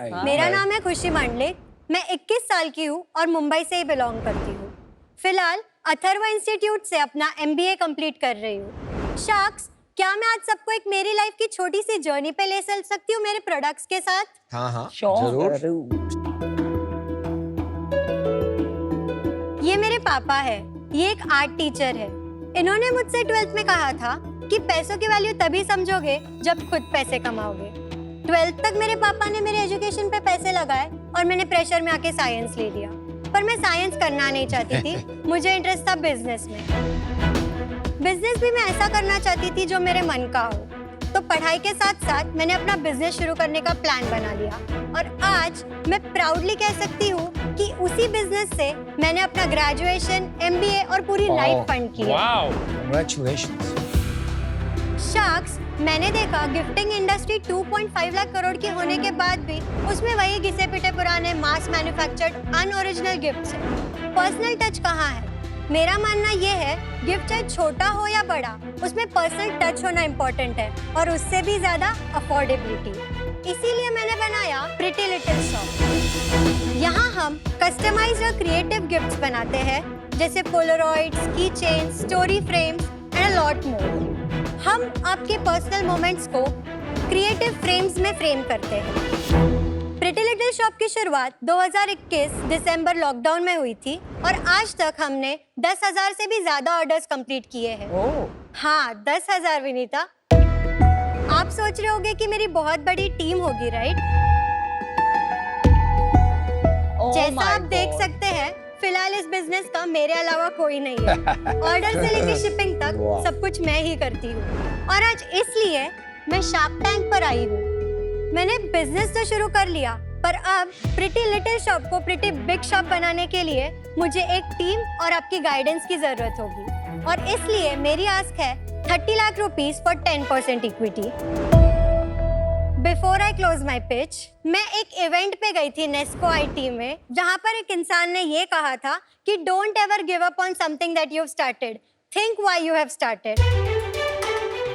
मेरा नाम है खुशी मंडलिक। मैं 21 साल की हूँ और मुंबई से ही बिलोंग करती हूँ। फिलहाल अथर्व इंस्टीट्यूट से अपना MBA कंप्लीट कर रही हूँ। शार्क्स, क्या मैं आज सबको एक मेरी लाइफ की छोटी सी जर्नी पे ले चल सकती हूँ मेरे प्रोडक्ट्स के साथ? हाँ जरूर। ये मेरे पापा है। ये एक आर्ट टीचर है। इन्होंने मुझसे 12th में कहा था कि पैसों की वैल्यू तभी समझोगे जब खुद पैसे कमाओगे। 12th तक मेरे पापा ने मेरे एजुकेशन पे पैसे लगाए और मैंने प्रेशर में आके साइंस ले लिया। पर मैं साइंस करना नहीं चाहती थी। मुझे इंटरेस्ट था बिजनेस में। बिजनेस भी मैं ऐसा करना चाहती थी जो मेरे मन का हो। तो पढ़ाई के साथ साथ मैंने अपना बिजनेस शुरू करने का प्लान बना लिया और आज मैं प्राउडली कह सकती हूँ कि उसी बिजनेस से मैंने अपना ग्रेजुएशन, MBA और पूरी लाइफ फंड की है। Wow, congratulations. शार्क्स, मैंने देखा गिफ्टिंग इंडस्ट्री 2.5 लाख करोड़ की होने के बाद भी उसमें वही घिसे पिटे पुराने मास मैन्युफैक्चर्ड अनओरिजिनल गिफ्ट्स हैं। पर्सनल टच कहाँ है? मेरा मानना ये है, गिफ्ट चाहे छोटा हो या बड़ा, उसमें पर्सनल टच होना इम्पोर्टेंट है और उससे भी ज्यादा अफोर्डेबिलिटी। इसीलिए मैंने बनाया प्रिटी लिटिल शॉप। यहाँ हम कस्टमाइज्ड और क्रिएटिव गिफ्ट्स बनाते हैं, जैसे पोलरॉइड्स, की chain, story frames and a lot more. हम आपके पर्सनल मोमेंट्स को क्रिएटिव फ्रेम्स में फ्रेम करते हैं। प्रिटी लिटिल शॉप की शुरुआत 2021 दिसंबर लॉकडाउन में हुई थी और आज तक हमने 10,000 से भी ज्यादा ऑर्डर्स कंप्लीट किए हैं। हाँ, 10,000 विनीता। आप सोच रहे होंगे कि मेरी बहुत बड़ी टीम होगी, राइट? जैसा आप देख सकते हैं, फिलहाल इस बिजनेस का मेरे अलावा कोई नहीं है। ऑर्डर से लेकर शिपिंग तक सब कुछ मैं ही करती हूँ और आज इसलिए मैं शार्क टैंक पर आई हूँ। मैंने बिजनेस तो शुरू कर लिया, पर अब प्रिटी लिटिल शॉप को प्रिटी बिग शॉप बनाने के लिए मुझे एक टीम और आपकी गाइडेंस की जरूरत होगी और इसलिए मेरी आस्क है 30 lakh rupees for 10% equity. Before I close my pitch, मैं एक इवेंट पे गई थी नेस्को IT में, जहाँ पर एक इंसान ने ये कहा था कि don't ever give up on something that you have started, think why you have started.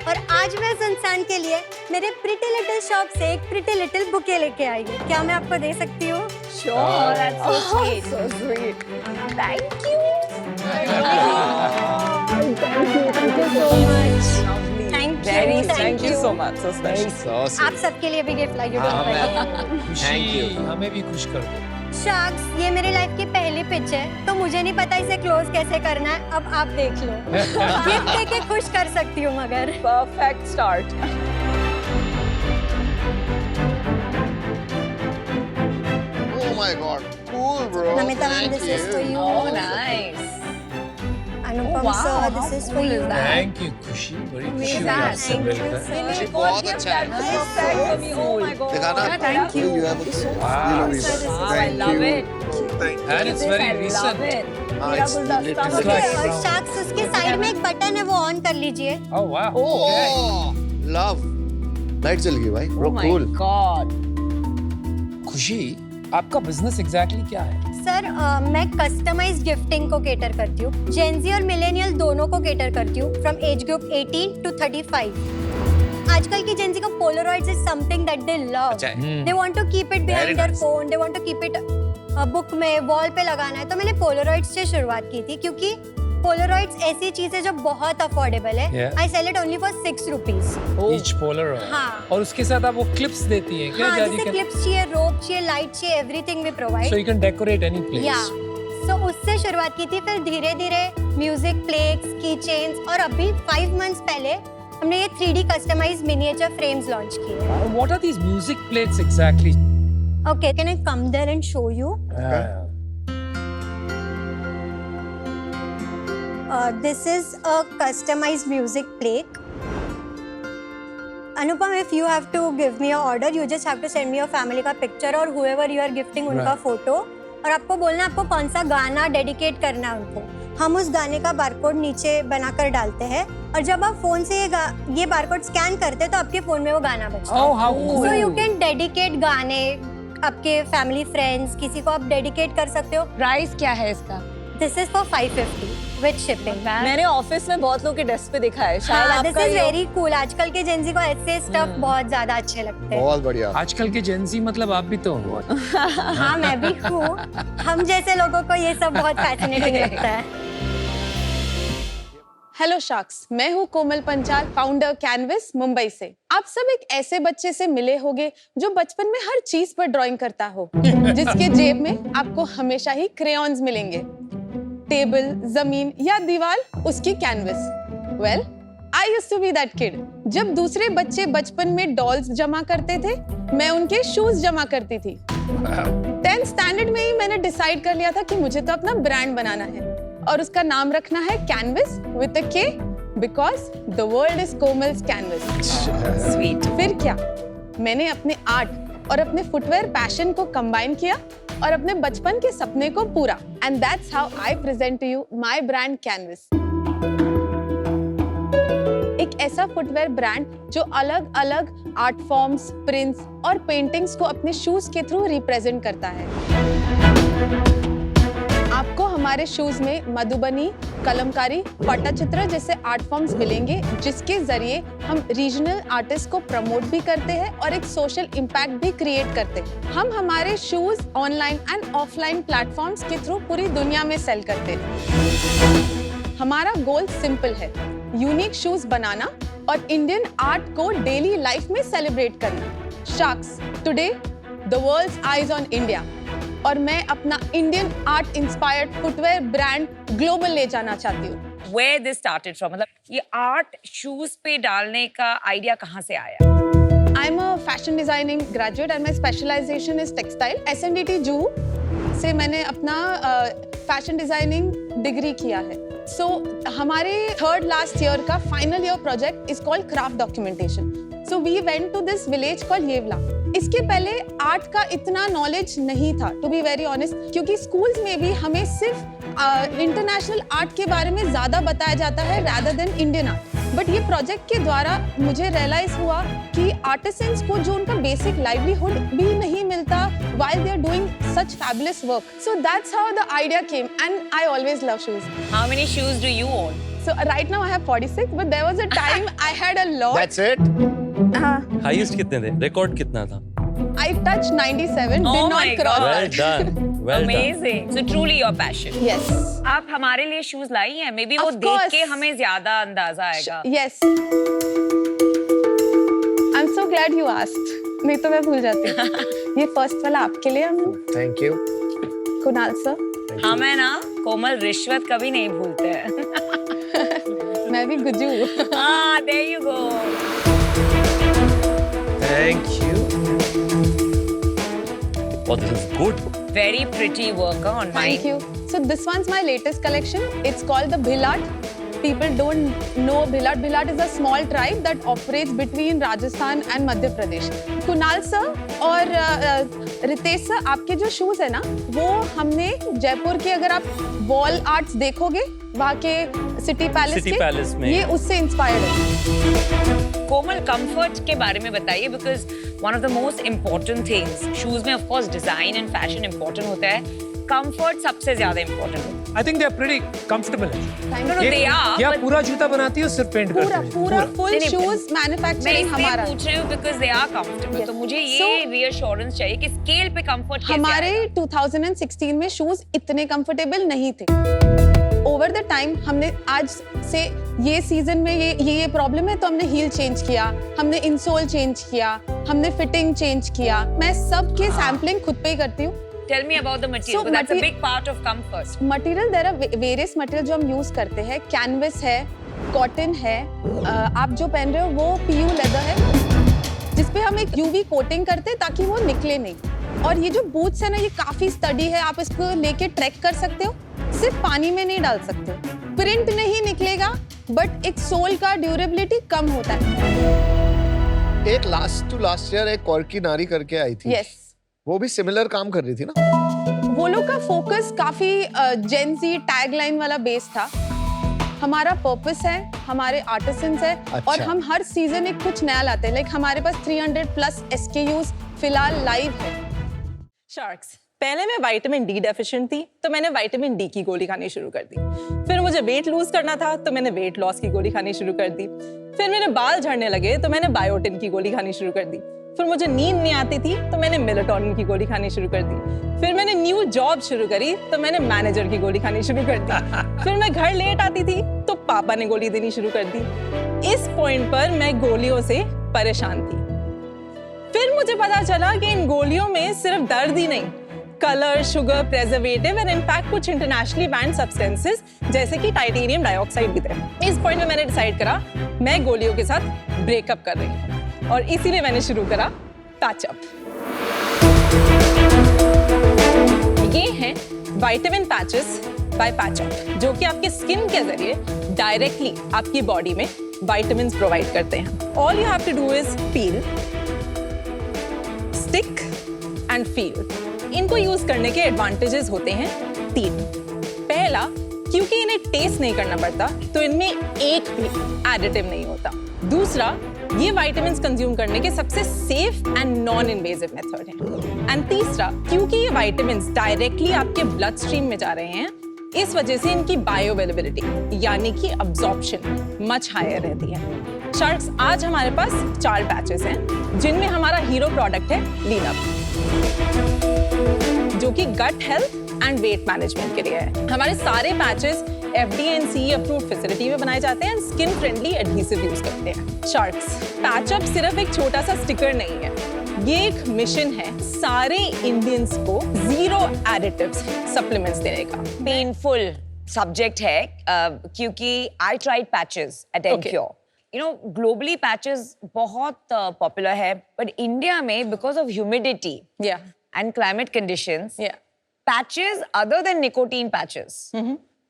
और आज मैं उस इंसान के लिए मेरे प्रिटी लिटिल शॉप से एक प्रिटी लिटिल बुके लेके आई हूँ। क्या मैं आपको दे सकती हूँ? Sure, that's so sweet. So sweet. Thank you. Thank you so much. Thank you so much. So special. आप सबके लिए भी गिफ्ट लाई हूँ। Thank you. हमें भी खुश कर दो। शार्क्स, ये मेरी लाइफ की पहली पिच है, तो मुझे नहीं पता इसे क्लोज कैसे करना है। अब आप देख लो। गिफ्ट देके खुश कर सकती हूँ मगर। Perfect start. Oh my God, cool, bro. Namita ma'am, Thank this is you. for you. Oh, nice. Anupam wow, sir, how this is for cool you. is that? Thank you खुशी, बड़ी खुशी हुई that? आपसे Thank you, मिलकर। sir. ये बहुत अच्छा है। Perfect for me. Oh my God. दिखाना। Thank you. You have a Wow. I love it. And it's very I love recent. it. हाँ, मेरा it's गुलदस्ता little- मुझे- like- और शार्क्स, उसके साइड में एक बटन है, वो ऑन कर लीजिए। Oh wow. Oh, love. Light चल गई भाई। Oh Bro, my cool. God. खुशी, आपका बिजनेस एग्जैक्टली क्या है? सर, मैं कस्टमाइज्ड गिफ्टिंग को केटर करती हूँ। जेनजी और मिलेनियल दोनों को केटर करती हूँ, फ्रॉम एज ग्रुप 18 to 35। आजकल की जेनजी को polaroids is something that they love. They want to keep it behind their phone, they want to keep it book में, वॉल पे लगाना है। तो मैंने पोलरॉइड्स से शुरुआत की थी, क्योंकि पोलरॉइड्स ऐसी चीज है जो बहुत अफोर्डेबल है। Yeah. I sell it only for 6 rupees. Each Polaroid. हाँ। और उसके साथ आप वो क्लिप्स देती हैं क्या? हाँ, जारी जैसे के? क्लिप्स चाहिए, रोप चाहिए, लाइट चाहिए, everything we provide. So you can decorate any place. या सो उससे शुरुआत की थी, फिर धीरे धीरे म्यूजिक प्लेट्स, की चेन्स और अभी 5 मंथ्स पहले हमने ये 3D customised miniature frames launch किए। What are these music plates exactly? Okay, can I come there and show you? This is a customized music plate. Anupam, if you have to give me an order, you just have to send me your family का picture और whoever you are gifting उनका photo, और आपको बोलना आपको कौन सा गाना डेडिकेट करना है उनको। हम उस गाने का बारकोड नीचे बनाकर डालते हैं और जब आप फोन से ये बारकोड स्कैन करते हैं तो आपके फोन में वो गाना बजता है। Oh, how cool. So you can dedicate गाने आपके फैमिली फ्रेंड्स, किसी को आप डेडिकेट कर सकते हो। प्राइस क्या है इसका? This is for 550. with shipping. मैंने ऑफिस में बहुत लोगों के डेस्क पे देखा है, शायद हाँ, this आपका is ये very cool. आजकल के जेंजी को ऐसे स्टफ बहुत ज्यादा अच्छे लगते हैं। बहुत बढ़िया। आजकल के जेंजी मतलब आप भी तो हो। हाँ, मैं भी हूँ। हम जैसे लोगों को ये सब बहुत फैसिनेटिंग लगता है। हेलो शार्क्स, मैं हूँ कोमल पंचाल, फाउंडर कैनवस मुंबई से। आप सब एक ऐसे बच्चे से मिले होंगे जो बचपन में हर चीज पर ड्राइंग करता हो, जिसके जेब में आपको हमेशा ही क्रेयॉन्स मिलेंगे। टेबल, जमीन या दीवार उसकी canvas. Well, I used to be that kid. जब दूसरे बच्चे बचपन में डॉल्स जमा करते थे, मैं उनके शूज जमा करती थी। 10th स्टैंडर्ड में ही मैंने डिसाइड कर लिया था कि मुझे तो अपना ब्रांड बनाना है और उसका नाम रखना है कैनवस विद अ के, because the world is Komal's canvas. Sweet. फिर क्या, मैंने अपने आर्ट और अपने फुटवेयर पैशन को कंबाइन किया और अपने बचपन के सपने को पूरा। And that's how I present to you my brand Canvas. एक ऐसा फुटवेयर ब्रांड जो अलग अलग आर्ट फॉर्म्स, प्रिंट्स और पेंटिंग्स को अपने शूज के थ्रू रिप्रेजेंट करता है। आपको हमारे शूज में मधुबनी, कलमकारी, पट्टचित्र जैसे आर्ट फॉर्म्स मिलेंगे, जिसके जरिए हम रीजनल आर्टिस्ट को प्रमोट भी करते हैं और एक सोशल इम्पैक्ट भी क्रिएट करते हैं। हम हमारे shoes online and offline platforms के थ्रू पूरी दुनिया में सेल करते हैं। हमारा गोल सिंपल है, यूनिक शूज बनाना और इंडियन आर्ट को डेली लाइफ में सेलिब्रेट करना। Sharks, today the world's eyes on India और मैं अपना Indian art inspired footwear brand global ले जाना चाहती हूँ। Where this started from? मतलब ये आर्ट शूज पे डालने का आइडिया कहाँ से आया? I'm a fashion designing graduate and my specialization is textile. SNDT Juhu से मैंने अपना फैशन डिजाइनिंग डिग्री किया है। So हमारे थर्ड लास्ट ईयर का final year project is called craft documentation. So we went to this village called Yeola. इसके पहले art का इतना नॉलेज नहीं था, टू बी वेरी ऑनेस्ट, क्योंकि स्कूल्स में भी हमें सिर्फ इंटरनेशनल आर्ट के बारे में ज्यादा बताया जाता है rather than Indian art. But ये प्रोजेक्ट के द्वारा मुझे रियलाइज हुआ कि आर्टिसंस को जो उनका बेसिक लाइवलीहुड भी नहीं मिलता while they are doing such fabulous work. So that's how the idea came, and I always love shoes. How many shoes do you own? So right now I have 46, but there was a time I had a lot. That's it. Highest कितने थे? Record कितना था? I touched 97, Oh did my not cross. Well done. Well done. Amazing. So truly your passion. Yes. आप हमारे लिए shoes लाई हैं, may be वो Of देख course. के हमें ज्यादा अंदाजा आएगा। Yes. I'm so glad you asked. नहीं तो मैं भूल जाती। ये फर्स्ट वाला आपके लिए अमन। Thank you. कुणाल सर। हम है ना, कोमल रिश्वत कभी नहीं भूलते हैं। मैं भी Gujju. Ah, there you go. Thank you. Oh, this is good. Very pretty work on mine. Thank you. So this one's my latest collection. It's called the Bhilat. People don't know Bhilat. Bhilat is a small tribe that operates between Rajasthan and Madhya Pradesh. Kunal sir और Ritesh sir, आपके जो shoes है ना, वो हमने जयपुर के, अगर आप वॉल आर्ट्स देखोगे वहाँ के सिटी पैलेस में ये उससे इंस्पायर्ड है। कोमल, कंफर्ट के बारे में बताइए, because one of the most important things, shoes में of course design and fashion important होता है, कंफर्ट सबसे ज्यादा इम्पोर्टेंट होता है। I think they are pretty comfortable. No, they are, क्या but- पूरा जूता बनाती हो सिर्फ पेंट करती पूरा हो? पूरा फुल नहीं, शूज मैं मैन्युफैक्चरिंग इसलिए हमारा। पूछ रही हूँ because they are comfortable. Yes. तो मुझे ये So- रीअश्योरेंस चाहिए कि स्केल पे कंफर्ट कैसे हमारे आएगा? 2016 में शूज इतने कंफर्टेबल नहीं थे। ओवर द टाइम हमने आज से ये सीजन में ये प्रॉब्लम है तो हमने हील चेंज किया, हमने इंसोल चेंज किया, हमने फिटिंग चेंज किया। मैं सबके सैम्पलिंग खुद पे ही करती हूँ। Tell me about the material, So because that's a mate- big part of comfort. Material, there are various material जो हम यूज करते हैं। कैनवस है, कॉटन है, आप जो पहन रहे हो वो PU लेदर है, जिसपे हम एक UV कोटिंग करते हैं ताकि वो निकले नहीं। और ये जो बूट्स है ना, ये काफी स्टडी है, आप इसको लेके ट्रैक कर सकते हो, सिर्फ पानी में नहीं डाल सकते। प्रिंट नहीं निकलेगा, बट एक सोल का ड्यूरेबिलिटी कम होता है। एक लास्ट ईयर एक कॉर्की नारी करके आई थी। यस, वो भी सिमिलर काम कर रही थी ना? वो लोग का फोकस काफी जेंजी टैगलाइन वाला बेस था। हमारा पर्पस है, हमारे आर्टिसंस है, अच्छा। और हम हर सीजन एक कुछ नया लाते हैं। लाइक हमारे पास 300+ SKUs फिलहाल लाइव है। शार्क्स, पहले मैं विटामिन डी डेफिशिएंट थी, तो मैंने विटामिन डी की गोली खानी शुरू कर दी। फिर मुझे मुझे वेट लूज करना था तो मैंने वेट लॉस की गोली खानी शुरू कर दी। फिर मेरे बाल झड़ने लगे तो मैंने बायोटिन की गोली खानी शुरू कर दी। फिर मुझे नींद नहीं आती थी तो मैंने मेलाटोनिन की गोली खानी शुरू कर दी। फिर मैंने न्यू जॉब शुरू करी तो मैंने मैनेजर की गोली खानी शुरू कर दी। फिर मैं घर लेट आती थी तो पापा ने गोली देनी शुरू कर दी। इस पॉइंट पर मैं गोलियों से परेशान थी। फिर मुझे पता चला कि इन गोलियों में सिर्फ दर्द ही नहीं, कलर, शुगर, प्रेजर्वेटिव और इनफैक्ट कुछ इंटरनेशनली बैन्ड सब्सटेंसेस जैसे कि टाइटेनियम डाइऑक्साइड भी थे। इस पॉइंट में मैंने डिसाइड करा मैं गोलियों के साथ ब्रेकअप कर रही हूँ और इसीलिए मैंने शुरू करा पैचअप। ये हैं विटामिन पैचेस बाय पैचअप, जो कि आपके स्किन के जरिए डायरेक्टली आपकी बॉडी में विटामिन प्रोवाइड करते हैं। All you have to do is peel, stick and feel. इनको यूज करने के एडवांटेजेस होते हैं 3। पहला, क्योंकि इन्हें टेस्ट नहीं करना पड़ता तो इनमें एक भी एडिटिव नहीं होता। दूसरा, ये विटामिन्स कंज्यूम करने के सबसे safe and non invasive method है। एंड तीसरा, क्योंकि ये विटामिन्स डायरेक्टली आपके ब्लड स्ट्रीम में जा रहे हैं, इस वजह से इनकी बायोअवेलेबिलिटी यानी कि अब्जॉर्प्शन मच हायर रहती है। शार्क्स, आज हमारे पास 4 पैचेस हैं जिनमें हमारा हीरो प्रोडक्ट है लीनअप, जो कि gut health and weight management के लिए है। हमारे सारे patches FDA and CE approved facility में बनाए जाते हैं, स्किन फ्रेंडली एडहेसिव यूज करते हैं। शार्क्स, पैचअप सिर्फ एक छोटा सा स्टिकर नहीं है, ये एक मिशन है सारे इंडियंस को 0 एडिटिव्स सप्लीमेंट्स देने का। पेनफुल सब्जेक्ट है क्योंकि I tried patches at Encure. You know, globally patches बहुत पॉपुलर है, बट इंडिया में because of humidity and climate conditions, patches other than nicotine patches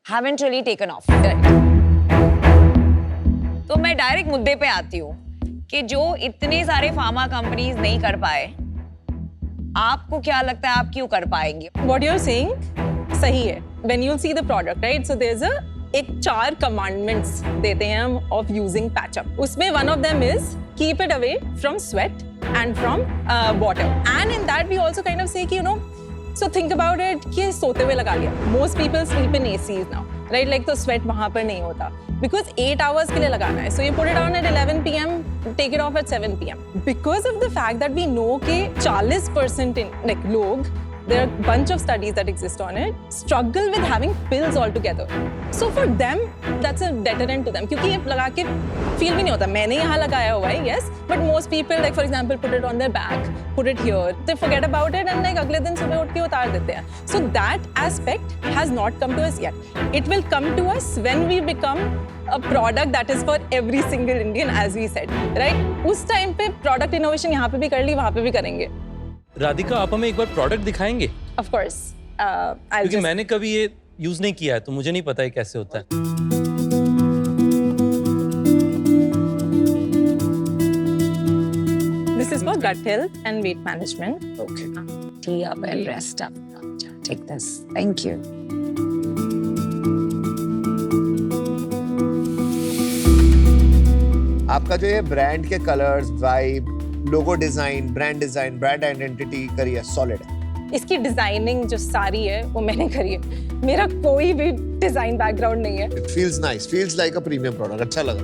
haven't really taken off. तो मैं direct मुद्दे पे आती हूँ कि जो इतने सारे फार्मा कंपनीज नहीं कर पाए, आपको क्या लगता है आप क्यों कर पाएंगे? What you're saying सही है। When you'll see the product, right? So there's एक 4 commandments देते हैं हम of using patch-up. उसमें one of them is keep it away from sweat and from water. And in that we also kind of say कि you know, so think about it कि सोते हुए लगा लिया. Most people sleep in ACs now, right? Like तो sweat वहाँ पर नहीं होता because 8 hours के लिए लगाना है. So you put it on at 11 p.m, take it off at 7 p.m. Because of the fact that we know कि 40% in like लोग, there are a bunch of studies that exist on it, struggle with having pills altogether. So for them, that's a deterrent to them. क्योंकि ये लगा के feel भी नहीं होता. मैंने यहाँ लगाया हुआ है, yes, but most people, like for example, put it on their back, put it here, they forget about it and like अगले दिन सुबह उठ के उतार देते हैं. So that aspect has not come to us yet. It will come to us when we become a product that is for every single Indian, as we said, right? उस time पे product innovation यहाँ पे भी कर ली, वहाँ पे भी करेंगे. राधिका, आप हमें एक बार प्रोडक्ट दिखाएंगे? Of course. क्योंकि मैंने कभी ये यूज नहीं किया है तो मुझे नहीं पता है कैसे होता है। This is for gut health and weight management. Okay. Tee up and rest up. Take this. Thank you. आपका जो ये ब्रांड के colours, vibe, logo design, brand identity करी है, सॉलिड है। इसकी डिजाइनिंग जो सारी है वो मैंने करी है। मेरा कोई भी डिजाइन बैकग्राउंड नहीं है। It feels nice, feels like a premium product. अच्छा लगा।